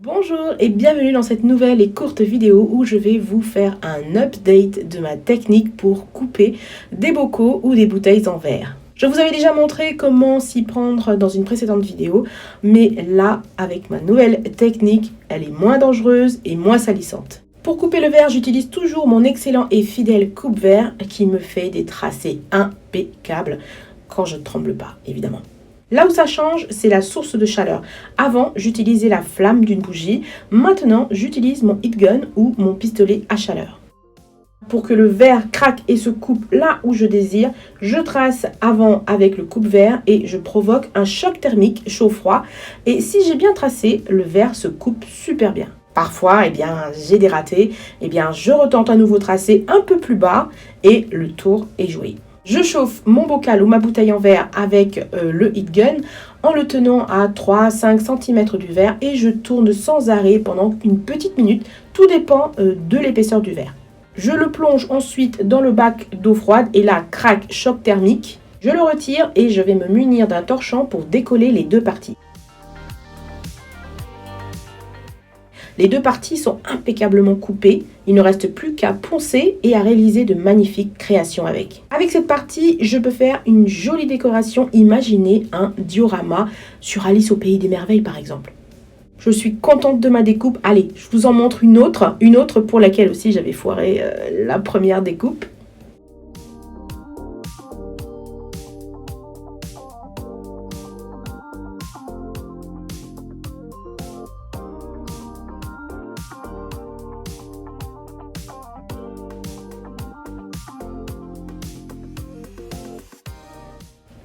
Bonjour et bienvenue dans cette nouvelle et courte vidéo où je vais vous faire un update de ma technique pour couper des bocaux ou des bouteilles en verre. Je vous avais déjà montré comment s'y prendre dans une précédente vidéo, mais là, avec ma nouvelle technique, elle est moins dangereuse et moins salissante. Pour couper le verre, j'utilise toujours mon excellent et fidèle coupe-verre qui me fait des tracés impeccables quand je ne tremble pas, évidemment. Là où ça change, c'est la source de chaleur. Avant, j'utilisais la flamme d'une bougie. Maintenant, j'utilise mon heat gun ou mon pistolet à chaleur. Pour que le verre craque et se coupe là où je désire, je trace avant avec le coupe-verre et je provoque un choc thermique chaud-froid. Et si j'ai bien tracé, le verre se coupe super bien. Parfois, j'ai des ratés. Je retente un nouveau tracé un peu plus bas et le tour est joué. Je chauffe mon bocal ou ma bouteille en verre avec le heat gun en le tenant à 3-5 cm du verre et je tourne sans arrêt pendant une petite minute. Tout dépend de l'épaisseur du verre. Je le plonge ensuite dans le bac d'eau froide et là, crac, choc thermique. Je le retire et je vais me munir d'un torchon pour décoller les deux parties. Les deux parties sont impeccablement coupées. Il ne reste plus qu'à poncer et à réaliser de magnifiques créations avec. Avec cette partie, je peux faire une jolie décoration. Imaginez un diorama sur Alice au Pays des Merveilles par exemple. Je suis contente de ma découpe. Allez, je vous en montre une autre pour laquelle aussi j'avais foiré la première découpe.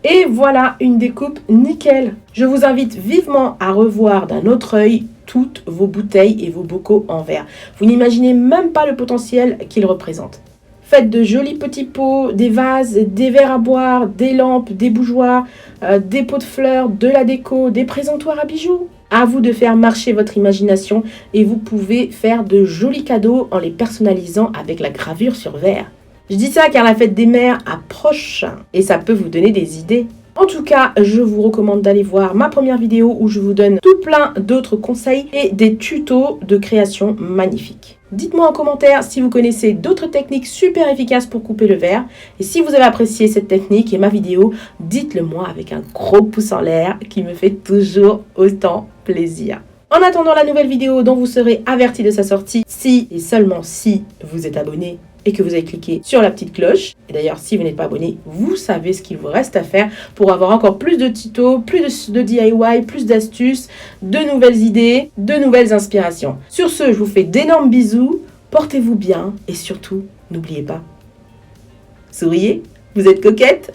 Et voilà une découpe nickel. Je vous invite vivement à revoir d'un autre œil toutes vos bouteilles et vos bocaux en verre. Vous n'imaginez même pas le potentiel qu'ils représentent. Faites de jolis petits pots, des vases, des verres à boire, des lampes, des bougeoirs, des pots de fleurs, de la déco, des présentoirs à bijoux. À vous de faire marcher votre imagination et vous pouvez faire de jolis cadeaux en les personnalisant avec la gravure sur verre. Je dis ça car la fête des mères approche et ça peut vous donner des idées. En tout cas, je vous recommande d'aller voir ma première vidéo où je vous donne tout plein d'autres conseils et des tutos de création magnifiques. Dites-moi en commentaire si vous connaissez d'autres techniques super efficaces pour couper le verre. Et si vous avez apprécié cette technique et ma vidéo, dites-le moi avec un gros pouce en l'air qui me fait toujours autant plaisir. En attendant la nouvelle vidéo dont vous serez averti de sa sortie, si et seulement si vous êtes abonné et que vous avez cliqué sur la petite cloche. Et d'ailleurs, si vous n'êtes pas abonné, vous savez ce qu'il vous reste à faire pour avoir encore plus de tutos, plus de DIY, plus d'astuces, de nouvelles idées, de nouvelles inspirations. Sur ce, je vous fais d'énormes bisous, portez-vous bien et surtout, n'oubliez pas, souriez, vous êtes coquette.